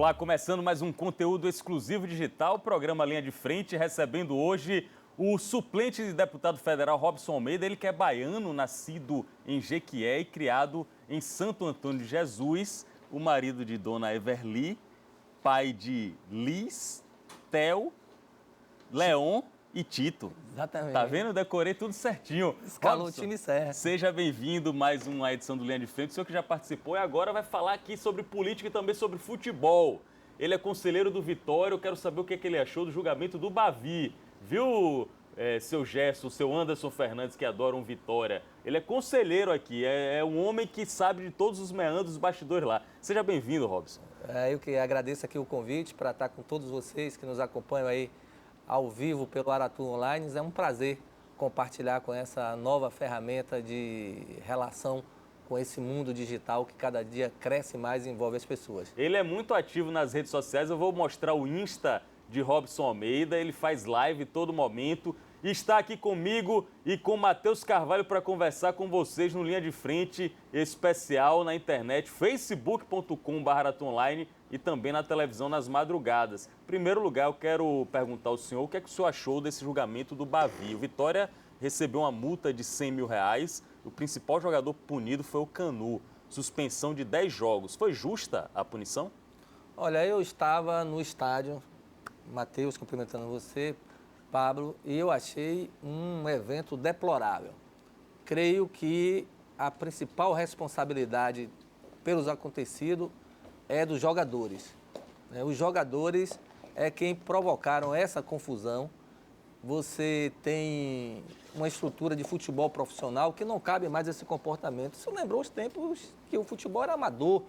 Olá, começando mais um conteúdo exclusivo digital, programa Linha de Frente, recebendo hoje o suplente de deputado federal Robson Almeida, ele que é baiano, nascido em Jequié e criado em Santo Antônio de Jesus, o marido de Dona Everly, pai de Liz, Theo, Leon e Tito. Exatamente. Tá vendo? Eu decorei tudo certinho. Escalou Robson, o time certo. Seja bem-vindo mais uma edição do Linha de Frente. O senhor que já participou e agora vai falar aqui sobre política e também sobre futebol. Ele é conselheiro do Vitória, eu quero saber o que ele achou do julgamento do Bavi. Viu, seu Gerson, seu Anderson Fernandes, que adoram Vitória? Ele é conselheiro aqui, é um homem que sabe de todos os meandros dos bastidores lá. Seja bem-vindo, Robson. Eu que agradeço aqui o convite para estar com todos vocês que nos acompanham aí ao vivo pelo Aratu Online. É um prazer compartilhar com essa nova ferramenta de relação com esse mundo digital que cada dia cresce mais e envolve as pessoas. Ele é muito ativo nas redes sociais, eu vou mostrar o Insta de Robson Almeida, ele faz live todo momento, está aqui comigo e com Matheus Carvalho para conversar com vocês no Linha de Frente especial na internet, facebook.com/aratuonline e também na televisão nas madrugadas. Em primeiro lugar, eu quero perguntar ao senhor o que é que o senhor achou desse julgamento do Bavi. O Vitória recebeu uma multa de R$100 mil, o principal jogador punido foi o Canu, suspensão de 10 jogos. Foi justa a punição? Olha, eu estava no estádio, Matheus, cumprimentando você, Pablo, e eu achei um evento deplorável. Creio que a principal responsabilidade pelos acontecidos é dos jogadores. Os jogadores é quem provocaram essa confusão. Você tem uma estrutura de futebol profissional que não cabe mais esse comportamento. Isso lembrou os tempos que o futebol era amador,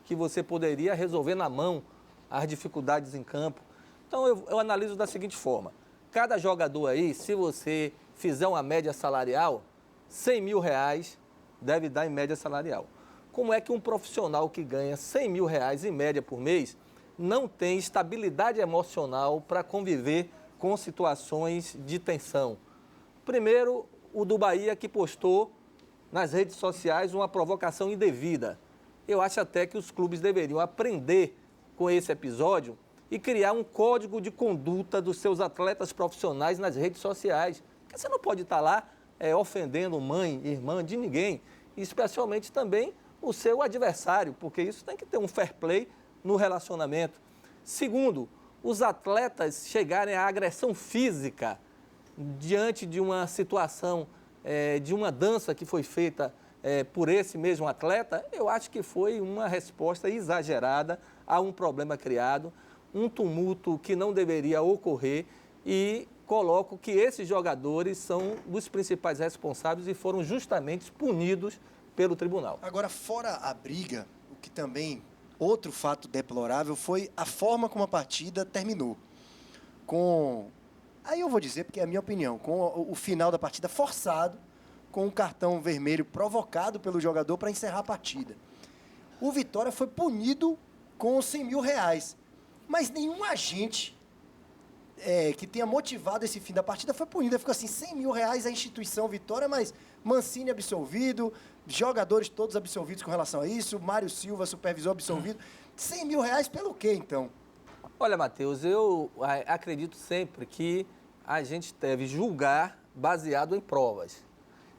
que você poderia resolver na mão as dificuldades em campo. Então eu analiso da seguinte forma: cada jogador aí, se você fizer uma média salarial, R$100 mil deve dar em média salarial. Como é que um profissional que ganha R$100 mil em média por mês não tem estabilidade emocional para conviver com situações de tensão? Primeiro, o do Bahia, que postou nas redes sociais uma provocação indevida. Eu acho até que os clubes deveriam aprender com esse episódio e criar um código de conduta dos seus atletas profissionais nas redes sociais. Porque você não pode estar lá ofendendo mãe, irmã de ninguém, e especialmente também o seu adversário, porque isso tem que ter um fair play no relacionamento. Segundo, os atletas chegarem à agressão física diante de uma situação, de uma dança que foi feita por esse mesmo atleta, eu acho que foi uma resposta exagerada a um problema criado, um tumulto que não deveria ocorrer, e coloco que esses jogadores são os principais responsáveis e foram justamente punidos pelo tribunal. Agora, fora a briga, o que também, outro fato deplorável, foi a forma como a partida terminou. Aí eu vou dizer, porque é a minha opinião, com o final da partida forçado, com um cartão vermelho provocado pelo jogador para encerrar a partida. O Vitória foi punido com R$100 mil, mas nenhum agente que tenha motivado esse fim da partida foi punido. Ficou assim, R$100 mil a instituição Vitória, mas Mancini absolvido, jogadores todos absolvidos com relação a isso, Mário Silva, supervisor, absolvido. R$100 mil pelo quê, então? Olha, Matheus, eu acredito sempre que a gente deve julgar baseado em provas.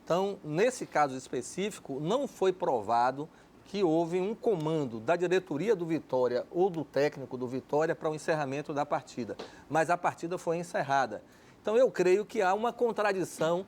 Então, nesse caso específico, não foi provado que houve um comando da diretoria do Vitória ou do técnico do Vitória para o encerramento da partida, mas a partida foi encerrada. Então eu creio que há uma contradição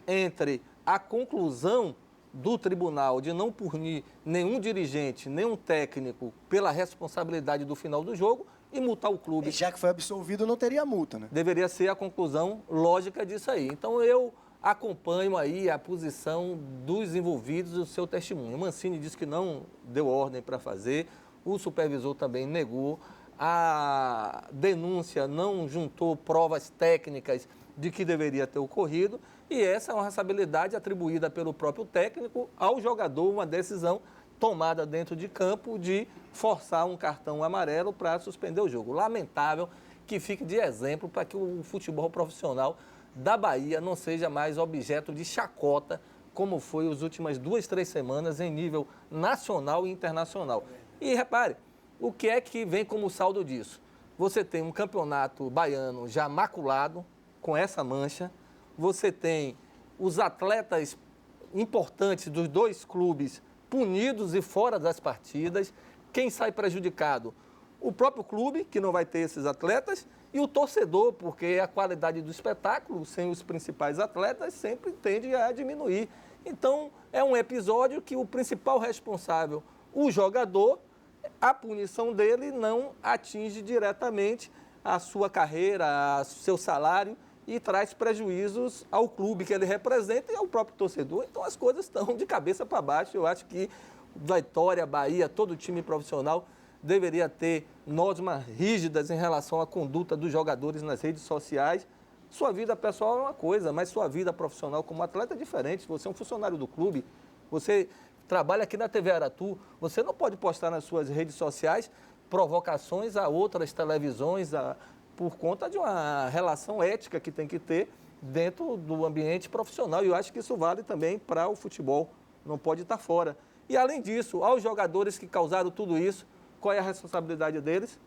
entre a conclusão do tribunal de não punir nenhum dirigente, nenhum técnico pela responsabilidade do final do jogo e multar o clube. E já que foi absolvido, não teria multa, né? Deveria ser a conclusão lógica disso aí. Então eu acompanho aí a posição dos envolvidos e o seu testemunho. O Mancini disse que não deu ordem para fazer, o supervisor também negou, a denúncia não juntou provas técnicas de que deveria ter ocorrido, e essa é uma responsabilidade atribuída pelo próprio técnico ao jogador, uma decisão tomada dentro de campo de forçar um cartão amarelo para suspender o jogo. Lamentável que fique de exemplo para que o futebol profissional da Bahia não seja mais objeto de chacota, como foi as últimas 2, 3 semanas em nível nacional e internacional. E repare, O que é que vem como saldo disso? Você tem um campeonato baiano já maculado, com essa mancha. Você tem os atletas importantes dos dois clubes punidos e fora das partidas. Quem sai prejudicado? O próprio clube, que não vai ter esses atletas, e o torcedor, porque a qualidade do espetáculo, sem os principais atletas, sempre tende a diminuir. Então, é um episódio que o principal responsável, o jogador, a punição dele não atinge diretamente a sua carreira, o seu salário e traz prejuízos ao clube que ele representa e ao próprio torcedor. Então, as coisas estão de cabeça para baixo. Eu acho que Vitória, Bahia, todo time profissional deveria ter normas rígidas em relação à conduta dos jogadores nas redes sociais. Sua vida pessoal é uma coisa, mas sua vida profissional como atleta é diferente. Você é um funcionário do clube, você trabalha aqui na TV Aratu, você não pode postar nas suas redes sociais provocações a outras televisões por conta de uma relação ética que tem que ter dentro do ambiente profissional. E eu acho que isso vale também para o futebol, não pode estar fora. E, além disso, aos jogadores que causaram tudo isso, qual é a responsabilidade deles?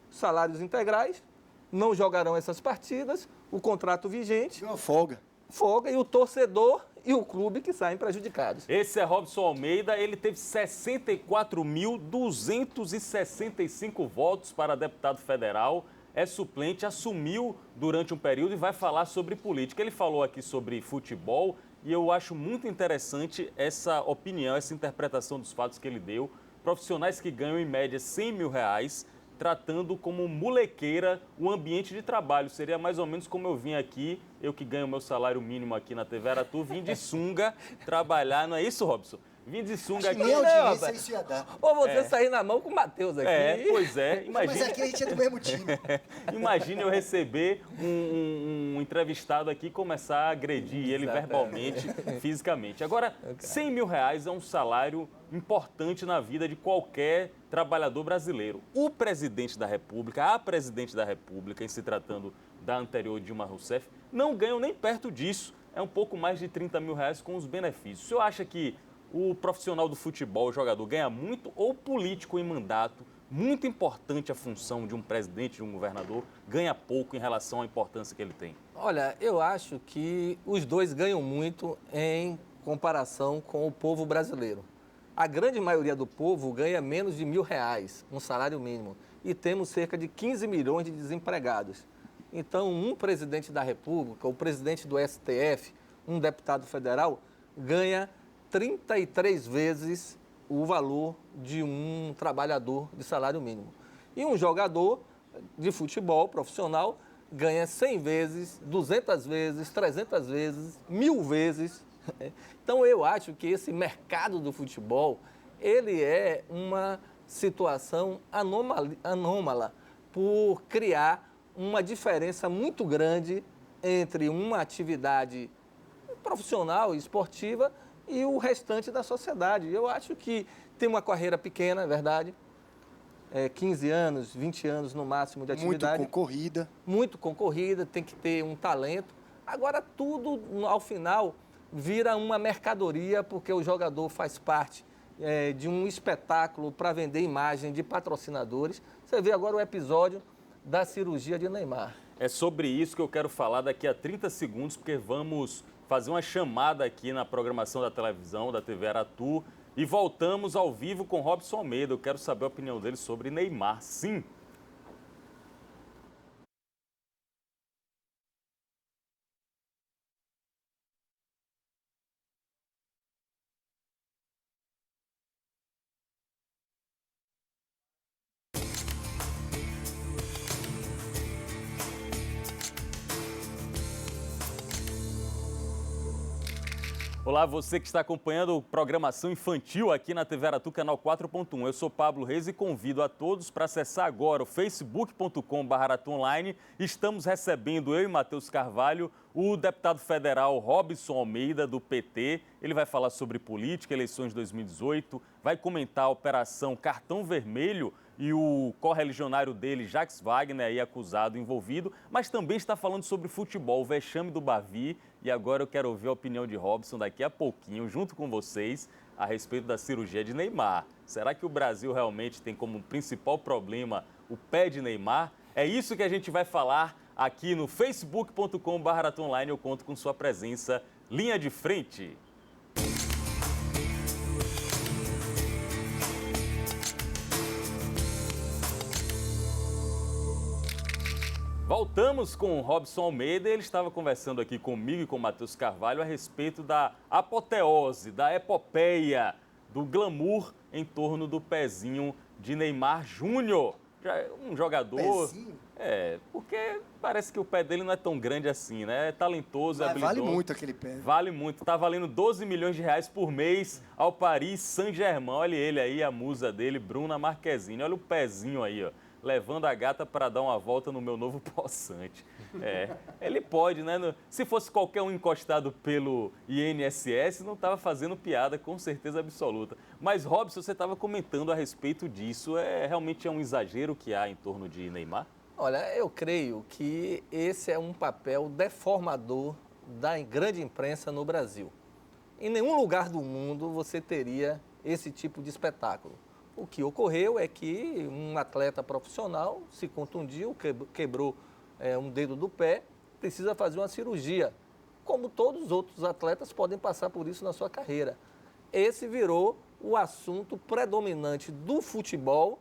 Salários integrais, não jogarão essas partidas, o contrato vigente. Uma folga. Folga e o torcedor e o clube que saem prejudicados. Esse é Robson Almeida, ele teve 64.265 votos para deputado federal, é suplente, assumiu durante um período e vai falar sobre política. Ele falou aqui sobre futebol e eu acho muito interessante essa opinião, essa interpretação dos fatos que ele deu. Profissionais que ganham em média R$100 mil, tratando como molequeira o ambiente de trabalho. Seria mais ou menos como eu vim aqui, eu que ganho meu salário mínimo aqui na TV Aratu, vim de sunga trabalhar, não é isso, Robson? Vim de sunga aqui. Nem audiência isso ia dar. Ou você sair na mão com o Matheus aqui. Pois é. Imagine... Mas aqui a gente é do mesmo time. Imagine eu receber um entrevistado aqui e começar a agredir ele verbalmente, fisicamente. Agora, R$100 mil é um salário importante na vida de qualquer trabalhador brasileiro. O presidente da República, a presidente da República, em se tratando da anterior Dilma Rousseff, não ganham nem perto disso. É um pouco mais de R$30 mil com os benefícios. O senhor acha que o profissional do futebol, o jogador, ganha muito ou o político em mandato, muito importante a função de um presidente, de um governador, ganha pouco em relação à importância que ele tem? Olha, eu acho que os dois ganham muito em comparação com o povo brasileiro. A grande maioria do povo ganha menos de R$1.000, um salário mínimo, e temos cerca de 15 milhões de desempregados. Então, um presidente da República, o presidente do STF, um deputado federal, ganha 33 vezes o valor de um trabalhador de salário mínimo. E um jogador de futebol profissional ganha 100 vezes, 200 vezes, 300 vezes, 1000 vezes. Então, eu acho que esse mercado do futebol, ele é uma situação anômala por criar uma diferença muito grande entre uma atividade profissional e esportiva e o restante da sociedade. Eu acho que tem uma carreira pequena, é verdade, 15 anos, 20 anos no máximo de atividade. Muito concorrida. Muito concorrida, tem que ter um talento. Agora, tudo, ao final, vira uma mercadoria, porque o jogador faz parte de um espetáculo para vender imagem de patrocinadores. Você vê agora o episódio da cirurgia de Neymar. É sobre isso que eu quero falar daqui a 30 segundos, porque vamos fazer uma chamada aqui na programação da televisão, da TV Aratu, e voltamos ao vivo com Robson Almeida. Eu quero saber a opinião dele sobre Neymar. Sim. Olá, você que está acompanhando programação infantil aqui na TV Aratu, canal 4.1. Eu sou Pablo Reis e convido a todos para acessar agora o facebook.com/aratuonline. Estamos recebendo, eu e Matheus Carvalho, o deputado federal Robson Almeida, do PT. Ele vai falar sobre política, eleições de 2018, vai comentar a operação Cartão Vermelho e o correligionário dele, Jacques Wagner, aí acusado, envolvido, mas também está falando sobre futebol, o vexame do Bavy. E agora eu quero ouvir a opinião de Robson daqui a pouquinho, junto com vocês, a respeito da cirurgia de Neymar. Será que o Brasil realmente tem como principal problema o pé de Neymar? É isso que a gente vai falar aqui no facebook.com/ratonline. Eu conto com sua presença. Linha de frente. Voltamos com o Robson Almeida. Ele estava conversando aqui comigo e com o Matheus Carvalho a respeito da apoteose, da epopeia, do glamour em torno do pezinho de Neymar Júnior. Um jogador... Pezinho? Porque parece que o pé dele não é tão grande assim, né? É talentoso, é habilidoso. Vale muito aquele pé. Vale muito. Está valendo 12 milhões de reais por mês ao Paris Saint-Germain. Olha ele aí, a musa dele, Bruna Marquezine. Olha o pezinho aí, ó. Levando a gata para dar uma volta no meu novo poçante. Ele pode, né? Se fosse qualquer um encostado pelo INSS, não estava fazendo piada, com certeza absoluta. Mas, Robson, você estava comentando a respeito disso. Realmente é um exagero que há em torno de Neymar? Olha, eu creio que esse é um papel deformador da grande imprensa no Brasil. Em nenhum lugar do mundo você teria esse tipo de espetáculo. O que ocorreu é que um atleta profissional se contundiu, quebrou um dedo do pé, precisa fazer uma cirurgia. Como todos os outros atletas podem passar por isso na sua carreira. Esse virou o assunto predominante do futebol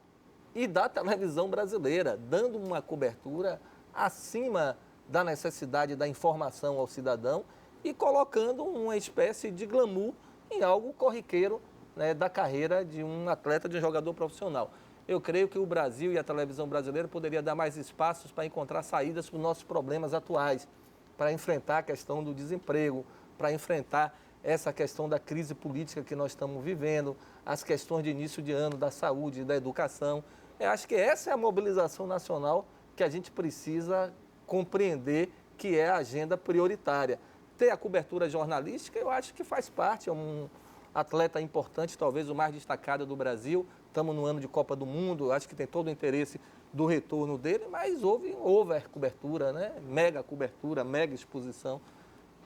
e da televisão brasileira, dando uma cobertura acima da necessidade da informação ao cidadão e colocando uma espécie de glamour em algo corriqueiro, né, da carreira de um atleta, de um jogador profissional. Eu creio que o Brasil e a televisão brasileira poderia dar mais espaços para encontrar saídas para os nossos problemas atuais, para enfrentar a questão do desemprego, para enfrentar essa questão da crise política que nós estamos vivendo, as questões de início de ano da saúde, da educação. Eu acho que essa é a mobilização nacional que a gente precisa compreender que é a agenda prioritária. Ter a cobertura jornalística, eu acho que faz parte, é um atleta importante, talvez o mais destacado do Brasil. Estamos no ano de Copa do Mundo, acho que tem todo o interesse do retorno dele, mas houve over cobertura, né? Mega cobertura, mega exposição.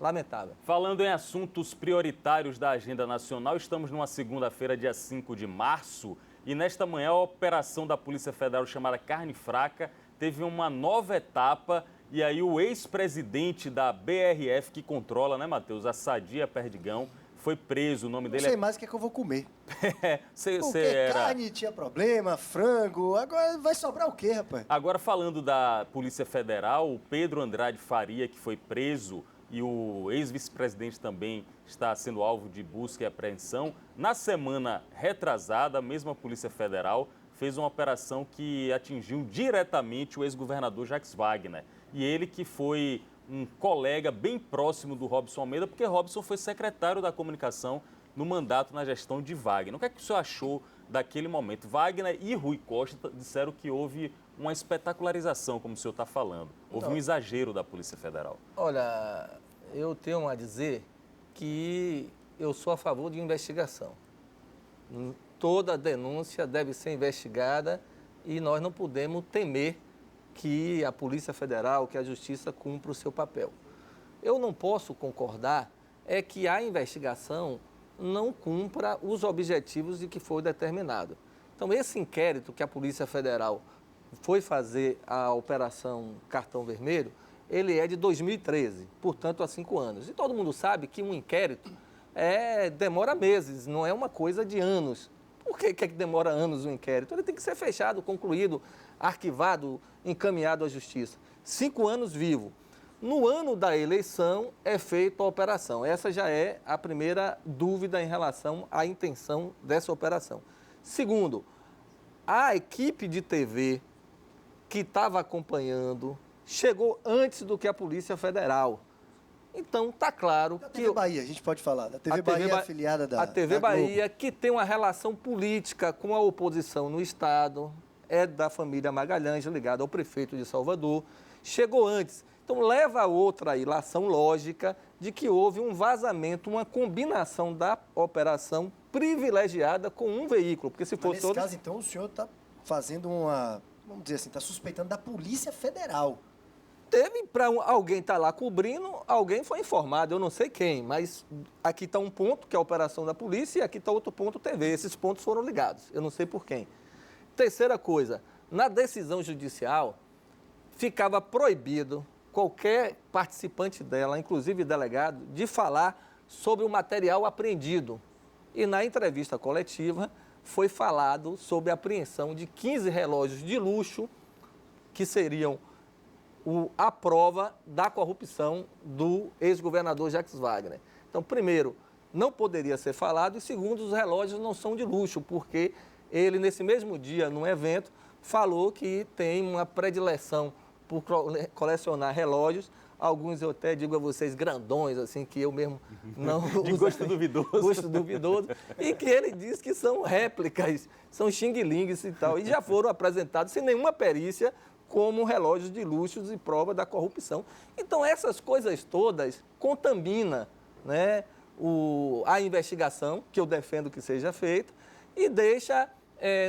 Lamentável. Falando em assuntos prioritários da agenda nacional, estamos numa segunda-feira, dia 5 de março, e nesta manhã a operação da Polícia Federal chamada Carne Fraca teve uma nova etapa, e aí o ex-presidente da BRF, que controla, né, Matheus, a Sadia Perdigão, foi preso. O nome dele Não sei mais o que é que eu vou comer. Porque era... carne tinha problema, frango, agora vai sobrar o quê, rapaz? Agora, falando da Polícia Federal, o Pedro Andrade Faria, que foi preso, e o ex-vice-presidente também está sendo alvo de busca e apreensão. Na semana retrasada, a mesma Polícia Federal fez uma operação que atingiu diretamente o ex-governador Jacques Wagner. E ele que foi um colega bem próximo do Robson Almeida, porque Robson foi secretário da comunicação no mandato na gestão de Wagner. O que é que o senhor achou daquele momento? Wagner e Rui Costa disseram que houve uma espetacularização, como o senhor está falando. Houve um exagero da Polícia Federal. Olha, eu tenho a dizer que eu sou a favor de investigação. Toda denúncia deve ser investigada e nós não podemos temer que a Polícia Federal, que a Justiça cumpra o seu papel. Eu não posso concordar é que a investigação não cumpra os objetivos de que foi determinado. Então, esse inquérito que a Polícia Federal foi fazer a Operação Cartão Vermelho, ele é de 2013, portanto, há 5 anos. E todo mundo sabe que um inquérito demora meses, não é uma coisa de anos. Por que demora anos um inquérito? Ele tem que ser fechado, concluído, arquivado, encaminhado à Justiça. 5 anos vivo. No ano da eleição é feita a operação. Essa já é a primeira dúvida em relação à intenção dessa operação. Segundo, a equipe de TV que estava acompanhando chegou antes do que a Polícia Federal. Então, está claro Da que... TV Bahia, a gente pode falar. Da TV Bahia é afiliada da A TV da Globo. Bahia, que tem uma relação política com a oposição no Estado, é da família Magalhães, ligada ao prefeito de Salvador, chegou antes. Então, leva a outra ilação lógica de que houve um vazamento, uma combinação da operação privilegiada com um veículo. Porque se Mas fosse nesse outro... caso, então, o senhor está fazendo uma, vamos dizer assim, está suspeitando da Polícia Federal. Teve para alguém estar lá cobrindo, alguém foi informado, eu não sei quem, mas aqui está um ponto, que é a operação da polícia, e aqui está outro ponto, TV. Esses pontos foram ligados, eu não sei por quem. Terceira coisa, na decisão judicial, ficava proibido qualquer participante dela, inclusive delegado, de falar sobre o material apreendido. E na entrevista coletiva foi falado sobre a apreensão de 15 relógios de luxo, que seriam a prova da corrupção do ex-governador Jacques Wagner. Então, primeiro, não poderia ser falado, e segundo, os relógios não são de luxo, porque ele, nesse mesmo dia, num evento, falou que tem uma predileção por colecionar relógios, alguns eu até digo a vocês grandões, assim, que eu mesmo não de gosto duvidoso. Gosto duvidoso, e que ele diz que são réplicas, são xing-lings e tal, e já foram apresentados sem nenhuma perícia, como relógios de luxo e prova da corrupção. Então, essas coisas todas contaminam, né, a investigação, que eu defendo que seja feita, e deixa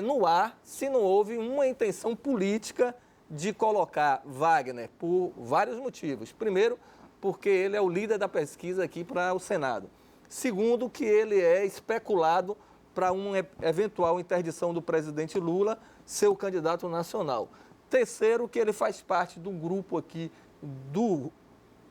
no ar se não houve uma intenção política de colocar Wagner por vários motivos. Primeiro, porque ele é o líder da pesquisa aqui para o Senado. Segundo, que ele é especulado para uma eventual interdição do presidente Lula ser o candidato nacional. Terceiro, que ele faz parte do grupo aqui do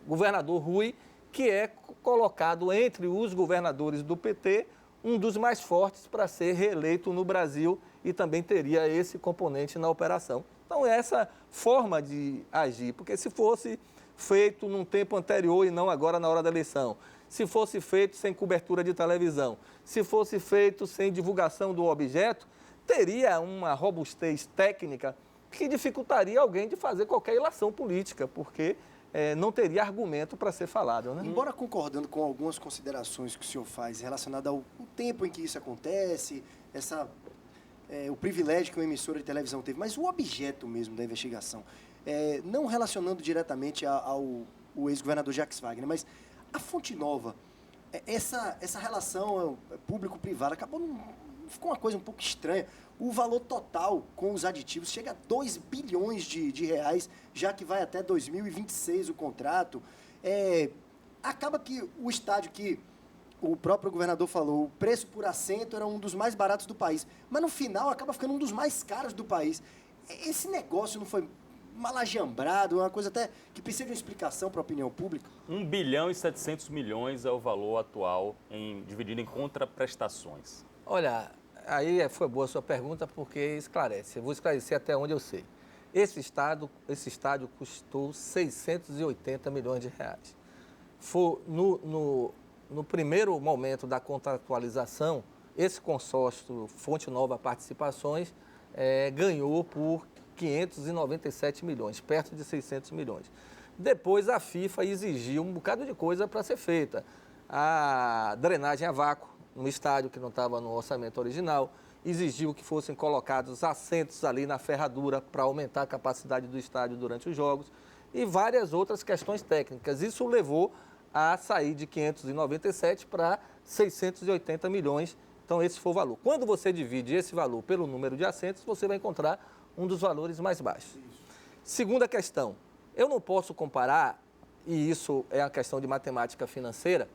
governador Rui, que é colocado entre os governadores do PT, um dos mais fortes para ser reeleito no Brasil, e também teria esse componente na operação. Então, essa forma de agir, porque se fosse feito num tempo anterior e não agora na hora da eleição, se fosse feito sem cobertura de televisão, se fosse feito sem divulgação do objeto, teria uma robustez técnica que dificultaria alguém de fazer qualquer ilação política, porque não teria argumento para ser falado, né? Embora concordando com algumas considerações que o senhor faz relacionadas ao tempo em que isso acontece, o privilégio que uma emissora de televisão teve, mas o objeto mesmo da investigação, não relacionando diretamente ao ex-governador Jacques Wagner, mas a Fonte Nova, essa relação público-privada ficou uma coisa um pouco estranha. O valor total com os aditivos chega a 2 bilhões de reais, já que vai até 2026 o contrato. Acaba que o estádio que o próprio governador falou, o preço por assento era um dos mais baratos do país, mas no final acaba ficando um dos mais caros do país. Esse negócio não foi malajambrado, uma coisa até que precisa de uma explicação para a opinião pública? 1 bilhão e 700 milhões é o valor atual dividido em contraprestações. Olha, aí foi boa a sua pergunta, porque esclarece. Eu vou esclarecer até onde eu sei. Esse estádio custou 680 milhões de reais. Foi no primeiro momento da contratualização, esse consórcio Fonte Nova Participações ganhou por 597 milhões, perto de 600 milhões. Depois a FIFA exigiu um bocado de coisa para ser feita. A drenagem a vácuo no estádio, que não estava no orçamento original, exigiu que fossem colocados assentos ali na ferradura para aumentar a capacidade do estádio durante os jogos e várias outras questões técnicas. Isso levou a sair de 597 para 680 milhões. Então, esse foi o valor. Quando você divide esse valor pelo número de assentos, você vai encontrar um dos valores mais baixos. Segunda questão, eu não posso comparar, e isso é a questão de matemática financeira,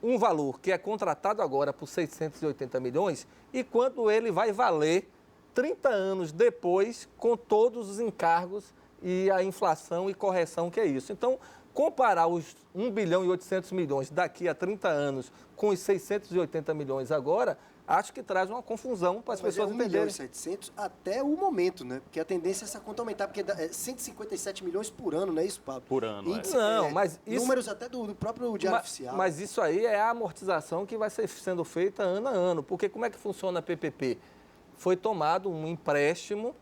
um valor que é contratado agora por 680 milhões e quanto ele vai valer 30 anos depois, com todos os encargos e a inflação e correção que é isso. Então, comparar os 1 bilhão e 800 milhões daqui a 30 anos com os 680 milhões agora, acho que traz uma confusão para as pessoas entenderem. 1 bilhão e 700 até o momento, né? Porque a tendência é essa conta aumentar, porque é 157 milhões por ano, não é isso, Pablo? Por ano, Não, mas isso... Números até do próprio Diário Oficial. Mas isso aí é a amortização que vai ser sendo feita ano a ano. Porque como é que funciona a PPP? Foi tomado um empréstimo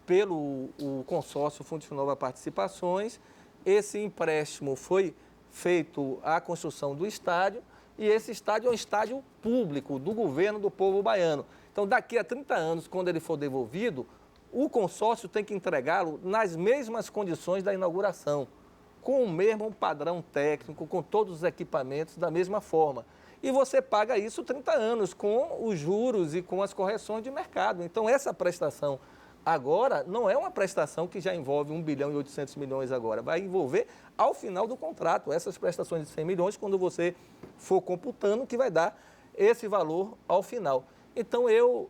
pelo consórcio Fonte Nova Participações. Esse empréstimo foi feito a construção do estádio, e esse estádio é um estádio público do governo do povo baiano. Então, daqui a 30 anos, quando ele for devolvido, o consórcio tem que entregá-lo nas mesmas condições da inauguração, com o mesmo padrão técnico, com todos os equipamentos da mesma forma. E você paga isso 30 anos, com os juros e com as correções de mercado. Então, essa prestação Agora, não é uma prestação que já envolve 1 bilhão e 800 milhões agora. Vai envolver ao final do contrato. Essas prestações de 100 milhões, quando você for computando, que vai dar esse valor ao final. Então, eu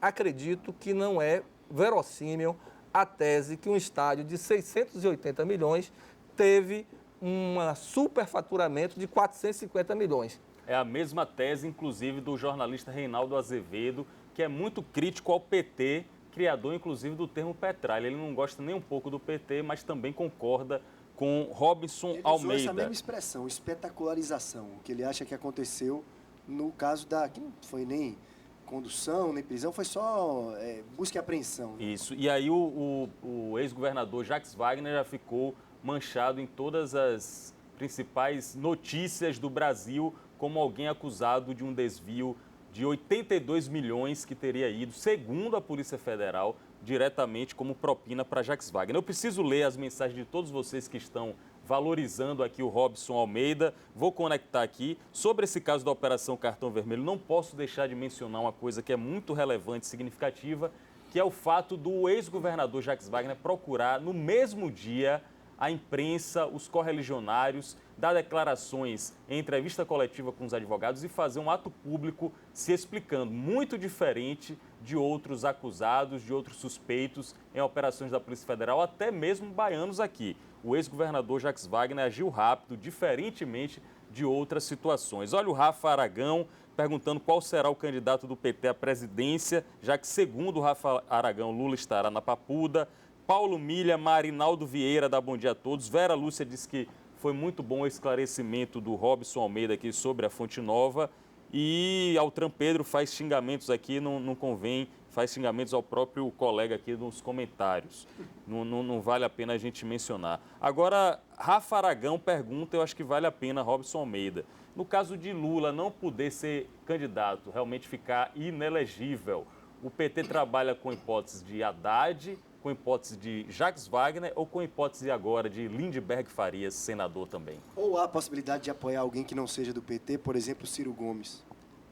acredito que não é verossímil a tese que um estádio de 680 milhões teve um superfaturamento de 450 milhões. É a mesma tese, inclusive, do jornalista Reinaldo Azevedo, que é muito crítico ao PT, criador, inclusive, do termo petralha. Ele não gosta nem um pouco do PT, mas também concorda com Robson Almeida. Ele usou essa mesma expressão, espetacularização, o que ele acha que aconteceu no caso que não foi nem condução, nem prisão, foi só busca e apreensão. Né? Isso, e aí o ex-governador Jacques Wagner já ficou manchado em todas as principais notícias do Brasil como alguém acusado de um desvio de 82 milhões que teria ido, segundo a Polícia Federal, diretamente como propina para Jacques Wagner. Eu preciso ler as mensagens de todos vocês que estão valorizando aqui o Robson Almeida. Vou conectar aqui. Sobre esse caso da Operação Cartão Vermelho, não posso deixar de mencionar uma coisa que é muito relevante e significativa, que é o fato do ex-governador Jacques Wagner procurar, no mesmo dia, a imprensa, os correligionários, dar declarações em entrevista coletiva com os advogados e fazer um ato público se explicando, muito diferente de outros acusados, de outros suspeitos em operações da Polícia Federal, até mesmo baianos aqui. O ex-governador Jacques Wagner agiu rápido, diferentemente de outras situações. Olha o Rafa Aragão perguntando qual será o candidato do PT à presidência, já que, segundo o Rafa Aragão, Lula estará na Papuda. Paulo Milha, Marinaldo Vieira, dá bom dia a todos. Vera Lúcia disse que foi muito bom o esclarecimento do Robson Almeida aqui sobre a Fonte Nova. E Altran Pedro faz xingamentos aqui, não convém, faz xingamentos ao próprio colega aqui nos comentários. Não vale a pena a gente mencionar. Agora, Rafa Aragão pergunta, eu acho que vale a pena, Robson Almeida. No caso de Lula não poder ser candidato, realmente ficar inelegível, o PT trabalha com hipótese de Haddad, com hipótese de Jacques Wagner ou com hipótese agora de Lindbergh Farias, senador também? Ou há a possibilidade de apoiar alguém que não seja do PT, por exemplo, Ciro Gomes?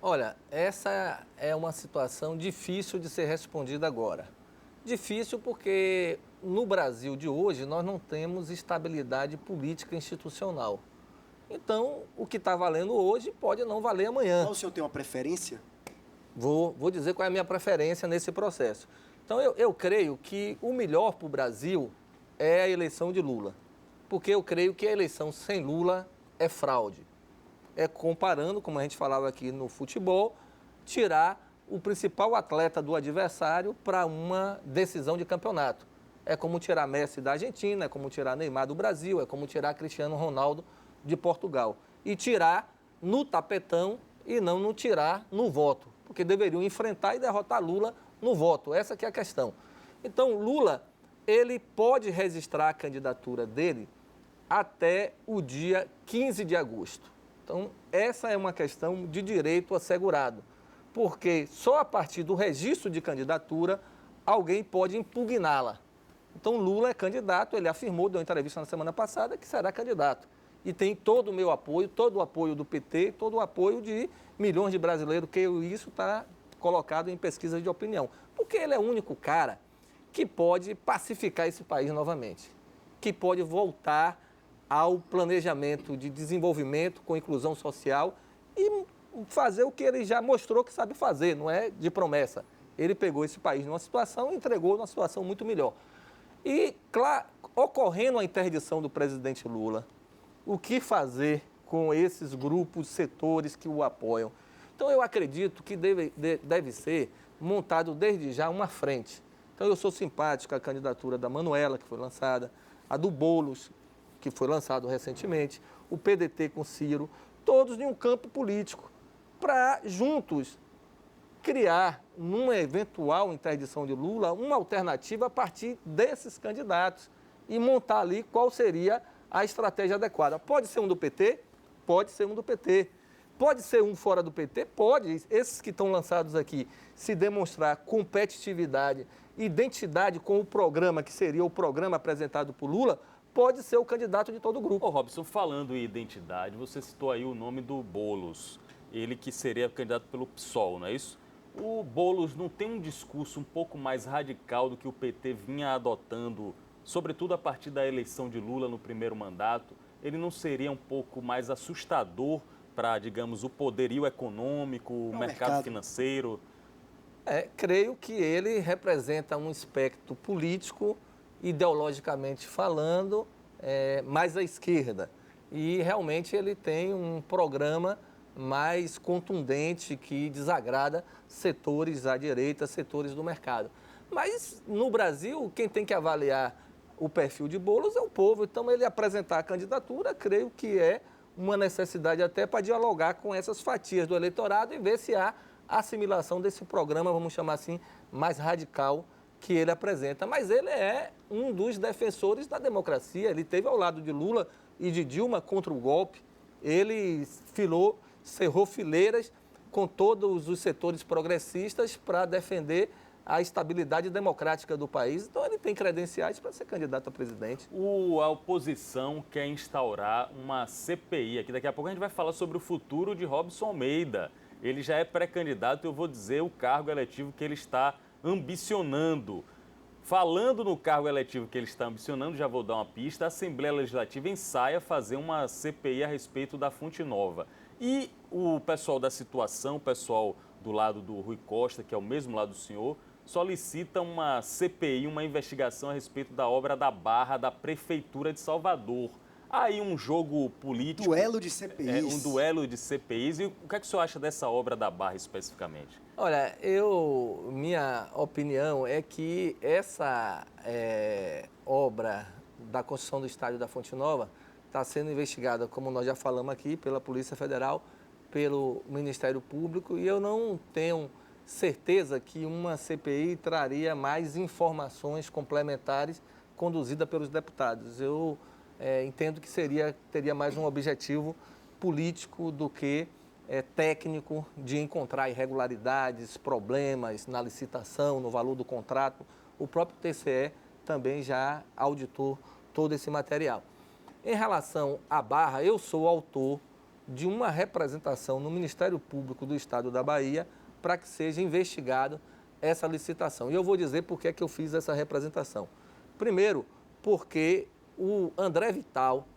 Olha, essa é uma situação difícil de ser respondida agora. Difícil porque no Brasil de hoje nós não temos estabilidade política institucional. Então, o que está valendo hoje pode não valer amanhã. O senhor tem uma preferência? Vou dizer qual é a minha preferência nesse processo. Então, eu creio que o melhor para o Brasil é a eleição de Lula. Porque eu creio que a eleição sem Lula é fraude. É comparando, como a gente falava aqui no futebol, tirar o principal atleta do adversário para uma decisão de campeonato. É como tirar Messi da Argentina, é como tirar Neymar do Brasil, é como tirar Cristiano Ronaldo de Portugal. E tirar no tapetão e não tirar no voto. Porque deveriam enfrentar e derrotar Lula no voto. Essa que é a questão. Então, Lula, ele pode registrar a candidatura dele até o dia 15 de agosto. Então, essa é uma questão de direito assegurado, porque só a partir do registro de candidatura alguém pode impugná-la. Então, Lula é candidato, ele afirmou, deu uma entrevista na semana passada, que será candidato. E tem todo o meu apoio, todo o apoio do PT, todo o apoio de milhões de brasileiros, que isso está colocado em pesquisas de opinião. Porque ele é o único cara que pode pacificar esse país novamente, que pode voltar ao planejamento de desenvolvimento com inclusão social e fazer o que ele já mostrou que sabe fazer, não é de promessa. Ele pegou esse país numa situação e entregou numa situação muito melhor. E, claro, ocorrendo a interdição do presidente Lula, o que fazer com esses grupos, setores que o apoiam? Então, eu acredito que deve ser montado desde já uma frente. Então, eu sou simpático à candidatura da Manuela, que foi lançada, a do Boulos, que foi lançado recentemente, o PDT com Ciro, todos em um campo político, para juntos criar, numa eventual interdição de Lula, uma alternativa a partir desses candidatos e montar ali qual seria a estratégia adequada. Pode ser um do PT? Pode ser um do PT. Pode ser um fora do PT? Pode. Esses que estão lançados aqui, se demonstrar competitividade, identidade com o programa, que seria o programa apresentado por Lula, pode ser o candidato de todo o grupo. Ô Robson, falando em identidade, você citou aí o nome do Boulos, ele que seria candidato pelo PSOL, não é isso? O Boulos não tem um discurso um pouco mais radical do que o PT vinha adotando, sobretudo a partir da eleição de Lula no primeiro mandato? Ele não seria um pouco mais assustador para, digamos, o poderio econômico, o mercado financeiro? Creio que ele representa um espectro político, ideologicamente falando, mais à esquerda. E realmente ele tem um programa mais contundente que desagrada setores à direita, setores do mercado. Mas no Brasil, quem tem que avaliar o perfil de Boulos é o povo. Então ele apresentar a candidatura, creio que é uma necessidade até para dialogar com essas fatias do eleitorado e ver se há assimilação desse programa, vamos chamar assim, mais radical que ele apresenta. Mas ele é um dos defensores da democracia. Ele esteve ao lado de Lula e de Dilma contra o golpe. Ele cerrou fileiras com todos os setores progressistas para defender a estabilidade democrática do país. Então, ele tem credenciais para ser candidato a presidente. A oposição quer instaurar uma CPI. Aqui daqui a pouco a gente vai falar sobre o futuro de Robson Almeida. Ele já é pré-candidato e eu vou dizer o cargo eletivo que ele está ambicionando. Falando no cargo eletivo que ele está ambicionando, já vou dar uma pista, a Assembleia Legislativa ensaia fazer uma CPI a respeito da Fonte Nova. E o pessoal da situação, o pessoal do lado do Rui Costa, que é o mesmo lado do senhor, solicita uma CPI, uma investigação a respeito da obra da Barra da Prefeitura de Salvador. Aí um jogo político... Duelo de CPIs. Um duelo de CPIs. E o que é que o senhor acha dessa obra da Barra especificamente? Olha, minha opinião é que essa obra da construção do estádio da Fonte Nova está sendo investigada, como nós já falamos aqui, pela Polícia Federal, pelo Ministério Público, e eu não tenho certeza que uma CPI traria mais informações complementares conduzida pelos deputados. Eu entendo que teria mais um objetivo político do que técnico de encontrar irregularidades, problemas na licitação, no valor do contrato. O próprio TCE também já auditou todo esse material. Em relação à Barra, eu sou autor de uma representação no Ministério Público do Estado da Bahia para que seja investigado essa licitação. E eu vou dizer por que é que eu fiz essa representação. Primeiro, porque o André Vital,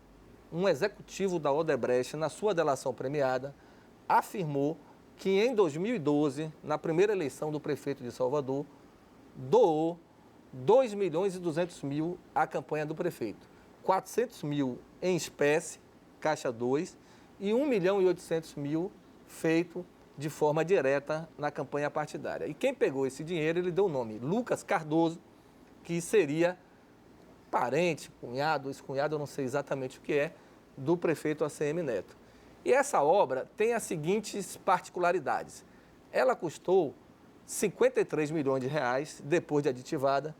um executivo da Odebrecht, na sua delação premiada, afirmou que em 2012, na primeira eleição do prefeito de Salvador, doou 2.200.000 à campanha do prefeito. 400.000 em espécie, caixa 2, e 1.800.000 feito de forma direta na campanha partidária. E quem pegou esse dinheiro, ele deu o nome Lucas Cardoso, que seria parente, cunhado, ex-cunhado, eu não sei exatamente o que é, do prefeito ACM Neto. E essa obra tem as seguintes particularidades. Ela custou 53 milhões de reais, depois de aditivada,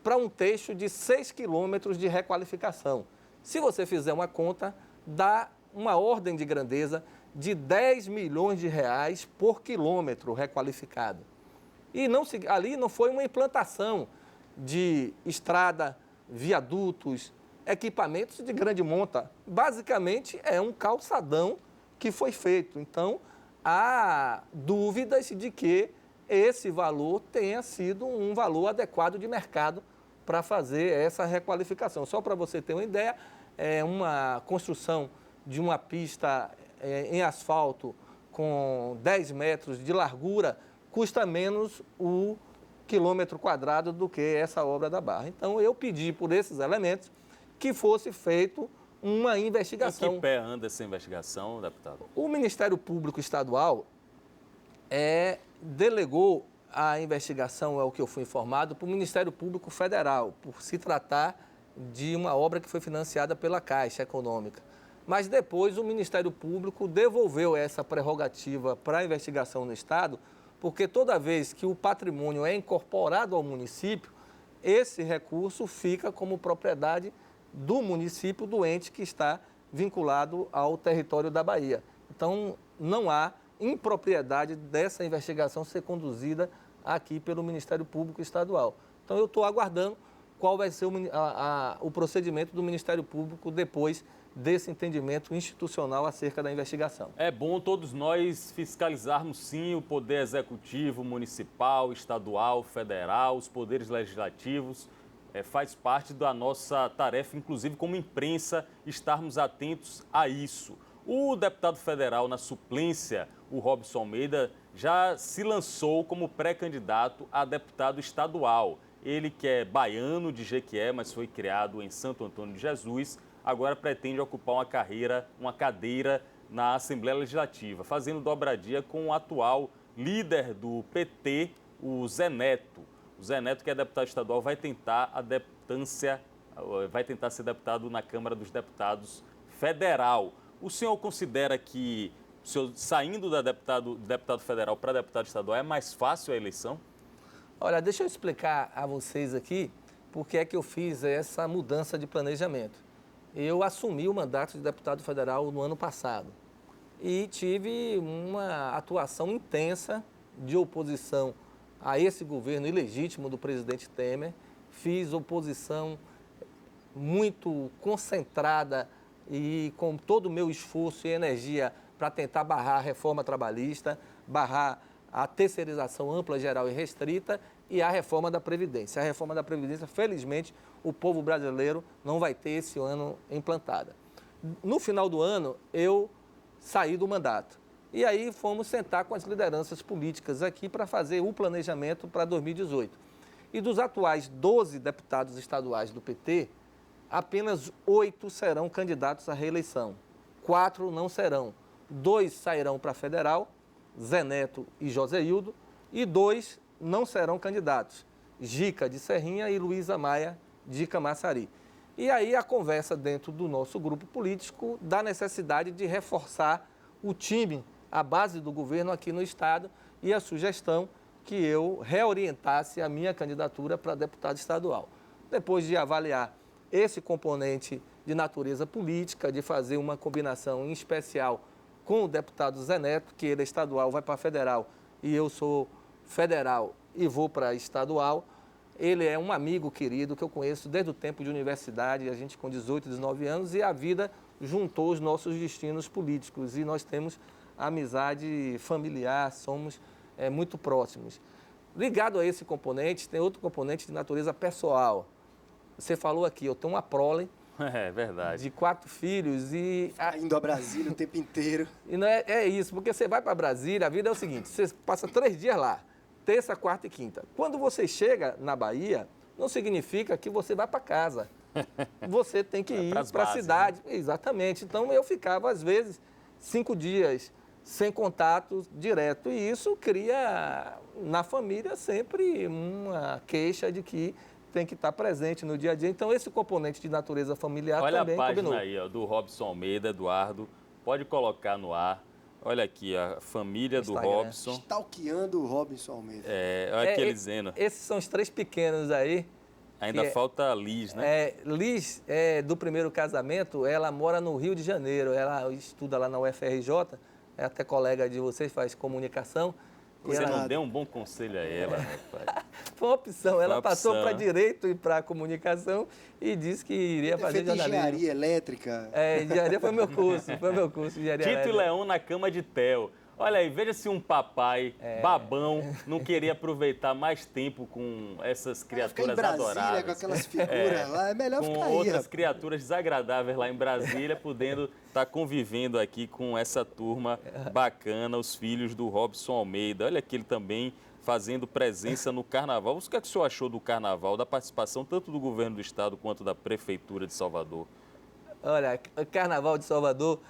para um trecho de 6 quilômetros de requalificação. Se você fizer uma conta, dá uma ordem de grandeza de 10 milhões de reais por quilômetro requalificado. E ali não foi uma implantação de estrada, viadutos, equipamentos de grande monta. Basicamente, é um calçadão que foi feito. Então, há dúvidas de que esse valor tenha sido um valor adequado de mercado para fazer essa requalificação. Só para você ter uma ideia, uma construção de uma pista em asfalto com 10 metros de largura custa menos o quilômetro quadrado do que essa obra da Barra. Então, eu pedi por esses elementos que fosse feito uma investigação. Em que pé anda essa investigação, deputado? O Ministério Público Estadual delegou a investigação, é o que eu fui informado, para o Ministério Público Federal, por se tratar de uma obra que foi financiada pela Caixa Econômica. Mas depois o Ministério Público devolveu essa prerrogativa para a investigação no Estado, porque toda vez que o patrimônio é incorporado ao município, esse recurso fica como propriedade do município, do ente que está vinculado ao território da Bahia. Então, não há impropriedade dessa investigação ser conduzida aqui pelo Ministério Público Estadual. Então, eu estou aguardando qual vai ser o procedimento do Ministério Público depois desse entendimento institucional acerca da investigação. É bom todos nós fiscalizarmos, sim, o poder executivo, municipal, estadual, federal, os poderes legislativos. Faz parte da nossa tarefa, inclusive como imprensa, estarmos atentos a isso. O deputado federal na suplência, o Robson Almeida, já se lançou como pré-candidato a deputado estadual. Ele que é baiano de Jequié, mas foi criado em Santo Antônio de Jesus, agora pretende ocupar uma cadeira na Assembleia Legislativa, fazendo dobradia com o atual líder do PT, o Zé Neto. O Zé Neto, que é deputado estadual, vai tentar ser deputado na Câmara dos Deputados Federal. O senhor considera que, saindo da deputado federal para deputado estadual, é mais fácil a eleição? Olha, deixa eu explicar a vocês aqui por que é que eu fiz essa mudança de planejamento. Eu assumi o mandato de deputado federal no ano passado e tive uma atuação intensa de oposição a esse governo ilegítimo do presidente Temer. Fiz oposição muito concentrada e com todo o meu esforço e energia para tentar barrar a reforma trabalhista, barrar a terceirização ampla, geral e restrita e a reforma da Previdência. A reforma da Previdência, felizmente, o povo brasileiro não vai ter esse ano implantada. No final do ano, eu saí do mandato. E aí fomos sentar com as lideranças políticas aqui para fazer o planejamento para 2018. E dos atuais 12 deputados estaduais do PT, apenas 8 serão candidatos à reeleição. 4 não serão. 2 sairão para federal, Zé Neto e Joséildo, e 2 não serão candidatos, Gica de Serrinha e Luísa Maia de Camaçari. E aí a conversa dentro do nosso grupo político da necessidade de reforçar o time, a base do governo aqui no Estado e a sugestão que eu reorientasse a minha candidatura para deputado estadual. Depois de avaliar esse componente de natureza política, de fazer uma combinação em especial com o deputado Zé Neto, que ele é estadual, vai para federal, e eu sou federal e vou para estadual. Ele é um amigo querido que eu conheço desde o tempo de universidade, a gente com 18, 19 anos, e a vida juntou os nossos destinos políticos. E nós temos amizade familiar, somos muito próximos. Ligado a esse componente, tem outro componente de natureza pessoal. Você falou aqui, eu tenho uma prole. É verdade. De 4 filhos e... Indo a Brasília o tempo inteiro. E não é isso, porque você vai para Brasília, a vida é o seguinte, você passa 3 dias lá, terça, quarta e quinta. Quando você chega na Bahia, não significa que você vai para casa. Você tem que ir para a cidade. Né? Exatamente. Então, eu ficava, às vezes, 5 dias sem contato direto. E isso cria, na família, sempre uma queixa de que tem que estar presente no dia a dia. Então, esse componente de natureza familiar Olha também a página combinou. aí, ó, do Robson Almeida, Eduardo. Pode colocar no ar. Olha aqui, a família do Robson. Stalkeando o Robson Almeida. Olha aqui ele dizendo. Esses são os 3 pequenos aí. Ainda falta a Liz, né? Liz, do primeiro casamento, ela mora no Rio de Janeiro. Ela estuda lá na UFRJ, é até colega de vocês, faz comunicação. Você não deu um bom conselho a ela, rapaz. Foi uma opção. Ela passou para Direito e para Comunicação e disse que iria fazer jornalismo. Engenharia elétrica. Engenharia foi meu curso, engenharia Tito elétrica. e Leão na cama de Theo. Olha aí, veja se um papai babão não queria aproveitar mais tempo com essas criaturas ficar em Brasília, adoráveis. com aquelas figuras lá, é melhor com ficar aí. outras criaturas desagradáveis lá em Brasília, podendo estar convivendo aqui com essa turma bacana, os filhos do Robson Almeida. Olha aqui ele também fazendo presença no Carnaval. O que é que o senhor achou do Carnaval, da participação tanto do governo do Estado quanto da Prefeitura de Salvador? Olha, o Carnaval de Salvador...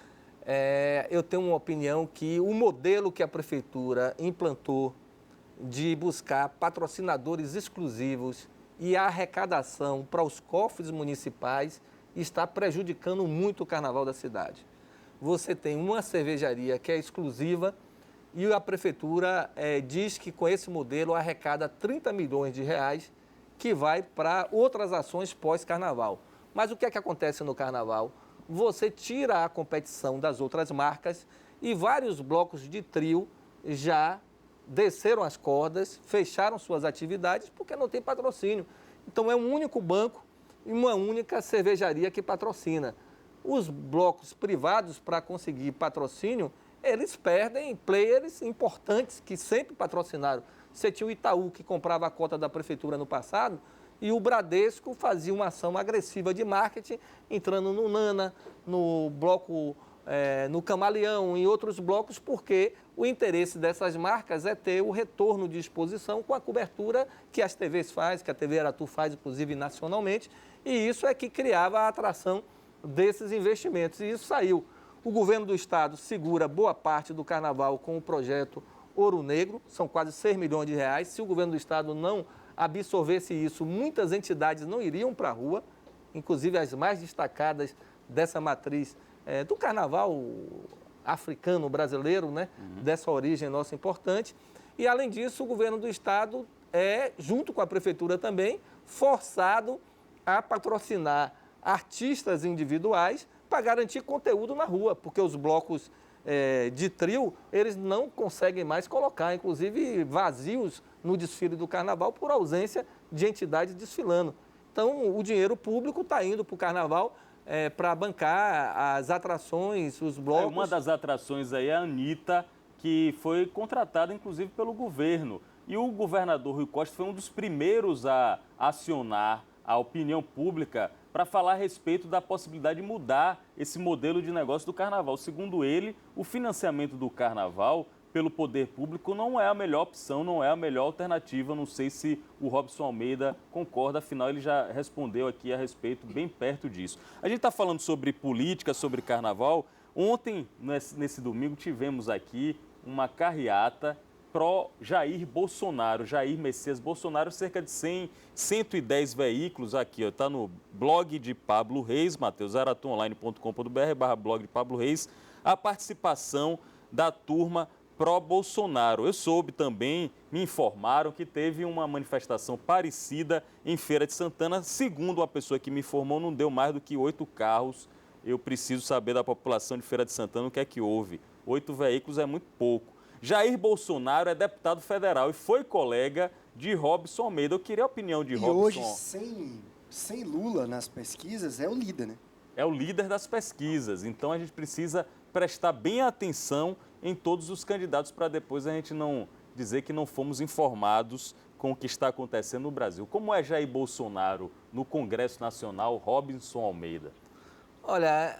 eu tenho uma opinião que o modelo que a Prefeitura implantou de buscar patrocinadores exclusivos e a arrecadação para os cofres municipais está prejudicando muito o Carnaval da cidade. Você tem uma cervejaria que é exclusiva e a Prefeitura diz que com esse modelo arrecada 30 milhões de reais que vai para outras ações pós-Carnaval. Mas o que é que acontece no Carnaval? Você tira a competição das outras marcas e vários blocos de trio já desceram as cordas, fecharam suas atividades porque não tem patrocínio. Então, é um único banco e uma única cervejaria que patrocina. Os blocos privados, para conseguir patrocínio, eles perdem players importantes que sempre patrocinaram. Você tinha o Itaú, que comprava a cota da prefeitura no passado, e o Bradesco fazia uma ação agressiva de marketing, entrando no Nana, no bloco, no Camaleão, em outros blocos, porque o interesse dessas marcas é ter o retorno de exposição com a cobertura que as TVs fazem, que a TV Aratu faz, inclusive nacionalmente, e isso é que criava a atração desses investimentos, e isso saiu. O governo do estado segura boa parte do carnaval com o projeto Ouro Negro, são quase 6 milhões de reais. Se o governo do estado não absorvesse isso, muitas entidades não iriam para a rua, inclusive as mais destacadas dessa matriz do carnaval africano brasileiro, né? Dessa origem nossa importante. E, além disso, o governo do estado junto com a prefeitura também, forçado a patrocinar artistas individuais para garantir conteúdo na rua, porque os blocos de trio, eles não conseguem mais colocar, inclusive vazios no desfile do carnaval por ausência de entidades desfilando. Então, o dinheiro público está indo para o carnaval para bancar as atrações, os blocos. Uma das atrações aí é a Anitta, que foi contratada, inclusive, pelo governo. E o governador Rui Costa foi um dos primeiros a acionar a opinião pública para falar a respeito da possibilidade de mudar esse modelo de negócio do carnaval. Segundo ele, o financiamento do carnaval pelo poder público não é a melhor opção, não é a melhor alternativa. Não sei se o Robson Almeida concorda, afinal ele já respondeu aqui a respeito, bem perto disso. A gente está falando sobre política, sobre carnaval. Ontem, nesse domingo, tivemos aqui uma carreata pró-Jair Bolsonaro, Jair Messias Bolsonaro, cerca de 110 veículos aqui, está no blog de Pablo Reis, mateusaratuonline.com.br/blog de Pablo Reis, a participação da turma pró-Bolsonaro. Eu soube também, me informaram que teve uma manifestação parecida em Feira de Santana. Segundo a pessoa que me informou, não deu mais do que 8 carros. Eu preciso saber da população de Feira de Santana o que é que houve. 8 veículos é muito pouco. Jair Bolsonaro é deputado federal e foi colega de Robson Almeida. Eu queria a opinião de Robson. E hoje, sem Lula nas pesquisas, é o líder, né? É o líder das pesquisas. Então, a gente precisa prestar bem atenção em todos os candidatos para depois a gente não dizer que não fomos informados com o que está acontecendo no Brasil. Como é Jair Bolsonaro no Congresso Nacional, Robson Almeida? Olha,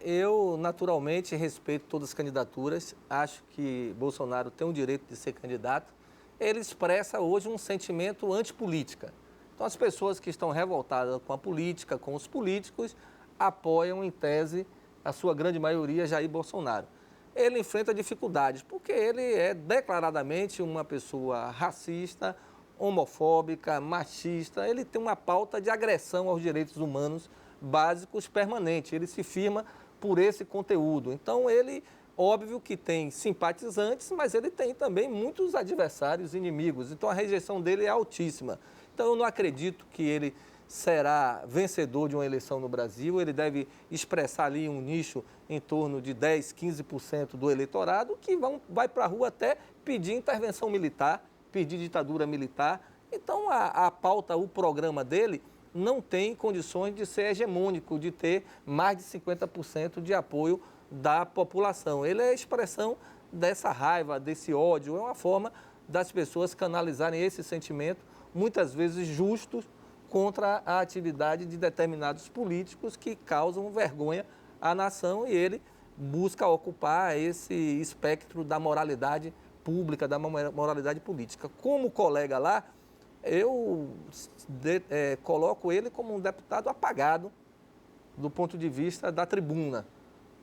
eu naturalmente respeito todas as candidaturas, acho que Bolsonaro tem o direito de ser candidato. Ele expressa hoje um sentimento antipolítica. Então, as pessoas que estão revoltadas com a política, com os políticos, apoiam, em tese, a sua grande maioria, Jair Bolsonaro. Ele enfrenta dificuldades, porque ele é declaradamente uma pessoa racista, homofóbica, machista. Ele tem uma pauta de agressão aos direitos humanos básicos permanente, ele se firma por esse conteúdo. Então, ele, óbvio que tem simpatizantes, mas ele tem também muitos adversários, inimigos. Então, a rejeição dele é altíssima. Então, eu não acredito que ele será vencedor de uma eleição no Brasil. Ele deve expressar ali um nicho em torno de 10%, 15% do eleitorado que vai para a rua até pedir intervenção militar, pedir ditadura militar. Então, a pauta, o programa dele não tem condições de ser hegemônico, de ter mais de 50% de apoio da população. Ele é a expressão dessa raiva, desse ódio, é uma forma das pessoas canalizarem esse sentimento, muitas vezes justos, contra a atividade de determinados políticos que causam vergonha à nação, e ele busca ocupar esse espectro da moralidade pública, da moralidade política. Como colega lá, eu coloco ele como um deputado apagado do ponto de vista da tribuna.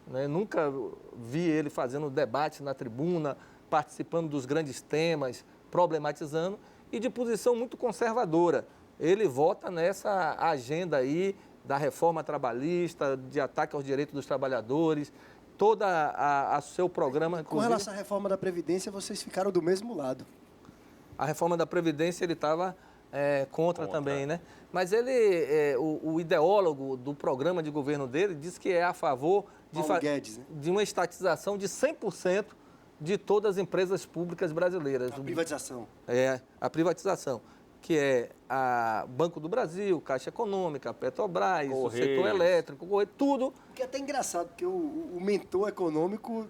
Né? Nunca vi ele fazendo debate na tribuna, participando dos grandes temas, problematizando, e de posição muito conservadora. Ele vota nessa agenda aí da reforma trabalhista, de ataque aos direitos dos trabalhadores, toda a seu programa... Com relação à reforma da Previdência, vocês ficaram do mesmo lado. A reforma da Previdência ele estava contra também, né? Mas ele, o ideólogo do programa de governo dele, diz que é a favor Guedes, né? de uma estatização de 100% de todas as empresas públicas brasileiras. A privatização. A privatização. que é a Banco do Brasil, Caixa Econômica, Petrobras, o setor elétrico, tudo. O que é até engraçado, porque o mentor econômico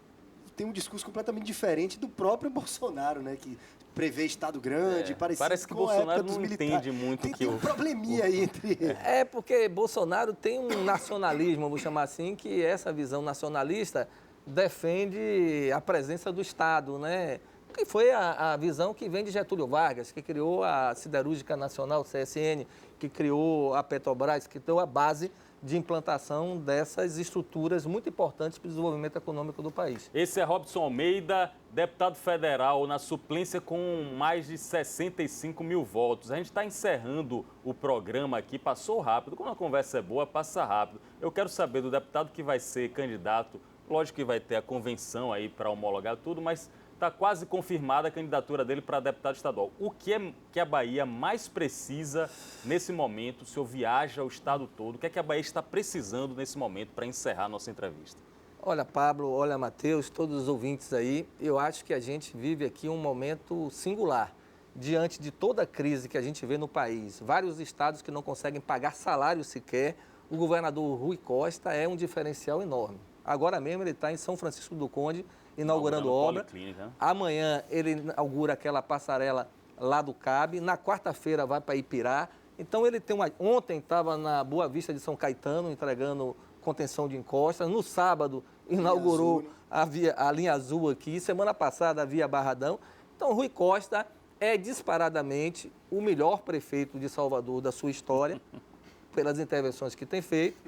tem um discurso completamente diferente do próprio Bolsonaro, né? Que prevê Estado grande, parece que Bolsonaro não entende muito tem um probleminha aí entre eles. É porque Bolsonaro tem um nacionalismo, vou chamar assim, que essa visão nacionalista defende a presença do Estado, né? Que foi a visão que vem de Getúlio Vargas, que criou a Siderúrgica Nacional, CSN, que criou a Petrobras, que deu a base de implantação dessas estruturas muito importantes para o desenvolvimento econômico do país. Esse é Robson Almeida, deputado federal na suplência com mais de 65 mil votos. A gente está encerrando o programa aqui, passou rápido. Quando a conversa é boa, passa rápido. Eu quero saber do deputado que vai ser candidato, lógico que vai ter a convenção aí para homologar tudo, mas está quase confirmada a candidatura dele para deputado estadual. O que é que a Bahia mais precisa nesse momento? O senhor viaja o estado todo. O que é que a Bahia está precisando nesse momento para encerrar a nossa entrevista? Olha, Pablo, olha, Matheus, todos os ouvintes aí, eu acho que a gente vive aqui um momento singular. Diante de toda a crise que a gente vê no país, vários estados que não conseguem pagar salário sequer, o governador Rui Costa é um diferencial enorme. Agora mesmo ele está em São Francisco do Conde, inaugurando obra. Amanhã ele inaugura aquela passarela lá do CAB. Na quarta-feira vai para Ipirá. Então ele tem Ontem estava na Boa Vista de São Caetano entregando contenção de encostas. No sábado inaugurou a linha azul aqui. Semana passada a Via Barradão. Então Rui Costa é disparadamente o melhor prefeito de Salvador da sua história, pelas intervenções que tem feito.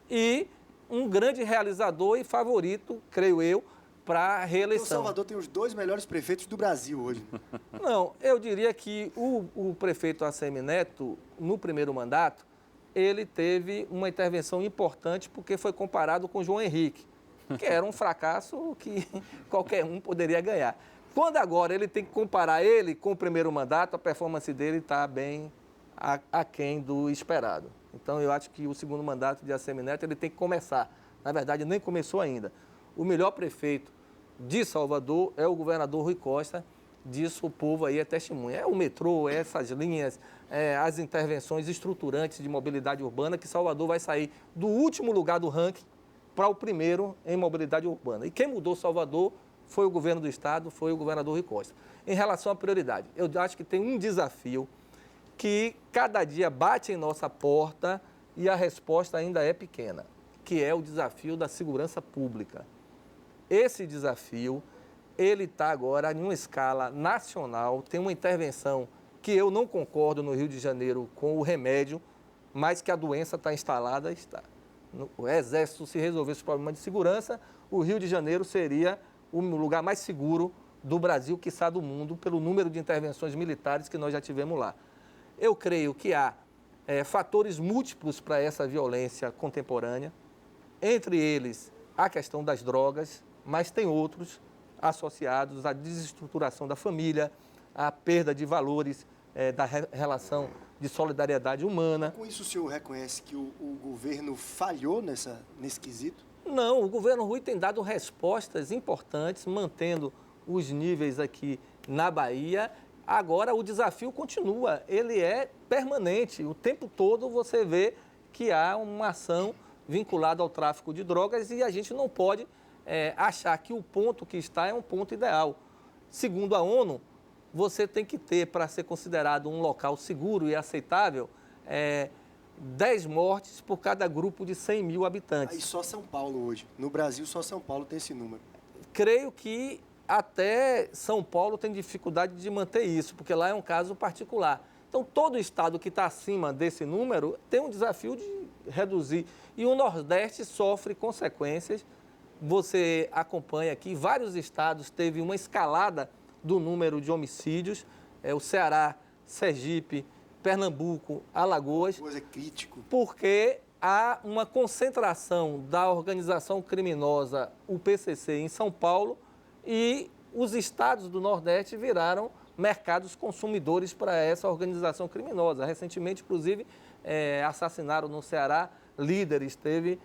E um grande realizador e favorito, creio eu, para a reeleição. Então, Salvador tem os 2 melhores prefeitos do Brasil hoje. Não, eu diria que o prefeito ACM Neto, no primeiro mandato, ele teve uma intervenção importante porque foi comparado com João Henrique, que era um fracasso que qualquer um poderia ganhar. Quando agora ele tem que comparar ele com o primeiro mandato, a performance dele está bem aquém do esperado. Então, eu acho que o segundo mandato de ACM Neto ele tem que começar. Na verdade, nem começou ainda. O melhor prefeito de Salvador é o governador Rui Costa. Disso o povo aí é testemunha. É o metrô, é essas linhas, as intervenções estruturantes de mobilidade urbana, que Salvador vai sair do último lugar do ranking para o primeiro em mobilidade urbana. E quem mudou Salvador foi o governo do estado, foi o governador Rui Costa. Em relação à prioridade, eu acho que tem um desafio que cada dia bate em nossa porta e a resposta ainda é pequena, que é o desafio da segurança pública. Esse desafio, ele está agora em uma escala nacional, tem uma intervenção que eu não concordo no Rio de Janeiro com o remédio, mas que a doença está instalada, está. O Exército, se resolvesse o problema de segurança, o Rio de Janeiro seria o lugar mais seguro do Brasil, quiçá do mundo, pelo número de intervenções militares que nós já tivemos lá. Eu creio que há fatores múltiplos para essa violência contemporânea, entre eles a questão das drogas, mas tem outros associados à desestruturação da família, à perda de valores da relação de solidariedade humana. Com isso o senhor reconhece que o governo falhou nesse quesito? Não, o governo Rui tem dado respostas importantes, mantendo os níveis aqui na Bahia. Agora, o desafio continua, ele é permanente. O tempo todo você vê que há uma ação vinculada ao tráfico de drogas e a gente não pode achar que o ponto que está é um ponto ideal. Segundo a ONU, você tem que ter, para ser considerado um local seguro e aceitável, 10 mortes por cada grupo de 100 mil habitantes. Aí só São Paulo hoje. No Brasil, só São Paulo tem esse número. Creio que até São Paulo tem dificuldade de manter isso, porque lá é um caso particular. Então, todo estado que está acima desse número tem um desafio de reduzir. E o Nordeste sofre consequências. Você acompanha aqui, vários estados teve uma escalada do número de homicídios. O Ceará, Sergipe, Pernambuco, Alagoas. Coisa crítico. Porque há uma concentração da organização criminosa, o PCC, em São Paulo, e os estados do Nordeste viraram mercados consumidores para essa organização criminosa. Recentemente, inclusive, assassinaram no Ceará líderes, teve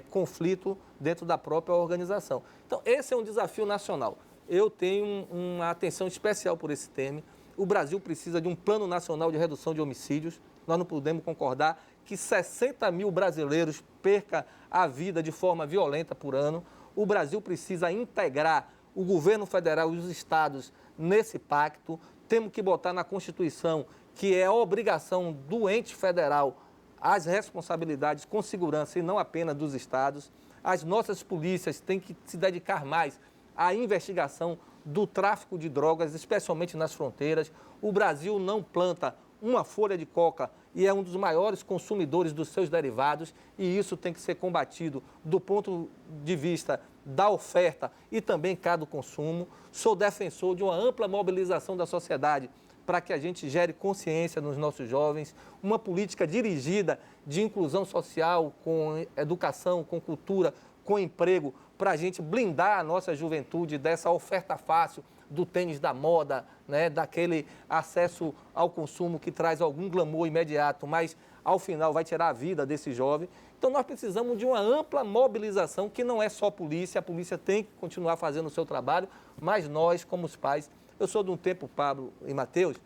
conflito dentro da própria organização. Então, esse é um desafio nacional. Eu tenho uma atenção especial por esse tema. O Brasil precisa de um plano nacional de redução de homicídios. Nós não podemos concordar que 60 mil brasileiros percam a vida de forma violenta por ano. O Brasil precisa integrar o governo federal e os estados nesse pacto. Temos que botar na Constituição que é a obrigação do ente federal as responsabilidades com segurança e não apenas dos estados. As nossas polícias têm que se dedicar mais à investigação do tráfico de drogas, especialmente nas fronteiras. O Brasil não planta uma folha de coca e é um dos maiores consumidores dos seus derivados, e isso tem que ser combatido do ponto de vista da oferta e também cá do consumo. Sou defensor de uma ampla mobilização da sociedade para que a gente gere consciência nos nossos jovens, uma política dirigida de inclusão social, com educação, com cultura, com emprego, para a gente blindar a nossa juventude dessa oferta fácil do tênis da moda, né, daquele acesso ao consumo que traz algum glamour imediato, mas ao final vai tirar a vida desse jovem. Então nós precisamos de uma ampla mobilização, que não é só a polícia tem que continuar fazendo o seu trabalho, mas nós, como os pais. Eu sou de um tempo, Pablo e Matheus,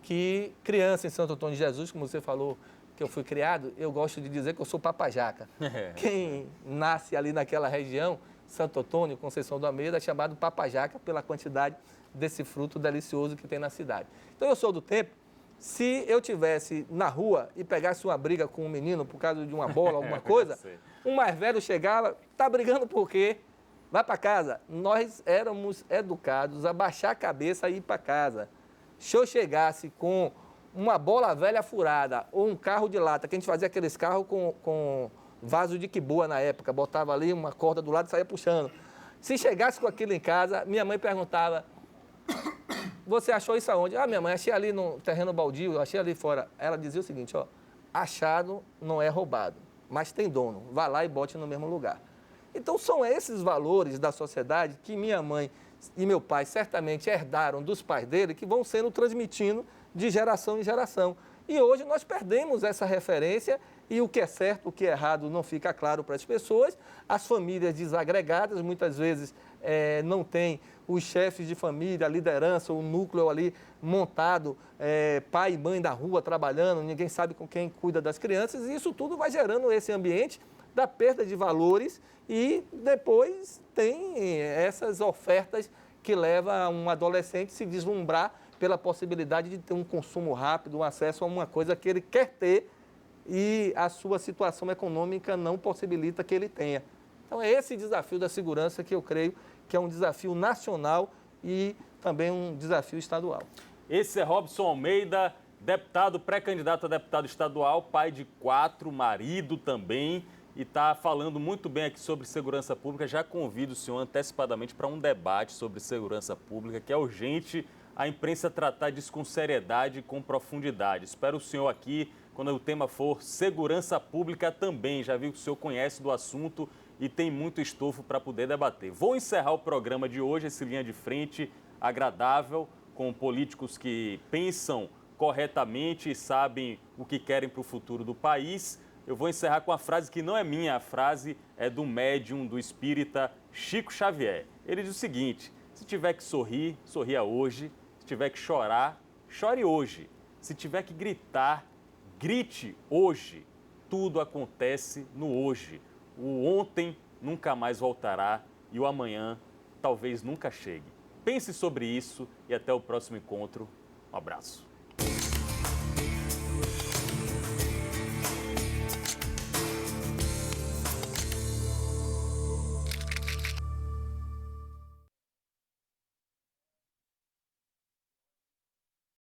que criança em Santo Antônio de Jesus, como você falou, que eu fui criado, eu gosto de dizer que eu sou papajaca. Quem nasce ali naquela região, Santo Antônio, Conceição do Almeida, é chamado papajaca pela quantidade desse fruto delicioso que tem na cidade. Então eu sou do tempo, se eu tivesse na rua e pegasse uma briga com um menino por causa de uma bola, alguma coisa, um mais velho chegava, tá brigando por quê? Vai para casa. Nós éramos educados a baixar a cabeça e ir para casa. Se eu chegasse com uma bola velha furada ou um carro de lata, que a gente fazia aqueles carros com vaso de quiboa na época, botava ali uma corda do lado e saía puxando. Se chegasse com aquilo em casa, minha mãe perguntava, você achou isso aonde? Ah, minha mãe, achei ali no terreno baldio, achei ali fora. Ela dizia o seguinte, ó, achado não é roubado, mas tem dono, vá lá e bote no mesmo lugar. Então, são esses valores da sociedade que minha mãe e meu pai certamente herdaram dos pais dele, que vão sendo transmitindo de geração em geração. E hoje nós perdemos essa referência e o que é certo, o que é errado não fica claro para as pessoas. As famílias desagregadas, muitas vezes não têm os chefes de família, a liderança, o núcleo ali montado, pai e mãe da rua trabalhando, ninguém sabe com quem cuida das crianças, e isso tudo vai gerando esse ambiente da perda de valores, e depois tem essas ofertas que levam um adolescente a se deslumbrar pela possibilidade de ter um consumo rápido, um acesso a uma coisa que ele quer ter e a sua situação econômica não possibilita que ele tenha. Então é esse desafio da segurança que eu creio que é um desafio nacional e também um desafio estadual. Esse é Robson Almeida, deputado, pré-candidato a deputado estadual, pai de 4, marido também, e está falando muito bem aqui sobre segurança pública. Já convido o senhor antecipadamente para um debate sobre segurança pública, que é urgente a imprensa tratar disso com seriedade e com profundidade. Espero o senhor aqui quando o tema for segurança pública também. Já vi que o senhor conhece do assunto e tem muito estofo para poder debater. Vou encerrar o programa de hoje, esse Linha de Frente agradável, com políticos que pensam corretamente e sabem o que querem para o futuro do país. Eu vou encerrar com a frase que não é minha, a frase é do médium, do espírita Chico Xavier. Ele diz o seguinte: se tiver que sorrir, sorria hoje. Se tiver que chorar, chore hoje. Se tiver que gritar, grite hoje. Tudo acontece no hoje. O ontem nunca mais voltará e o amanhã talvez nunca chegue. Pense sobre isso e até o próximo encontro. Um abraço.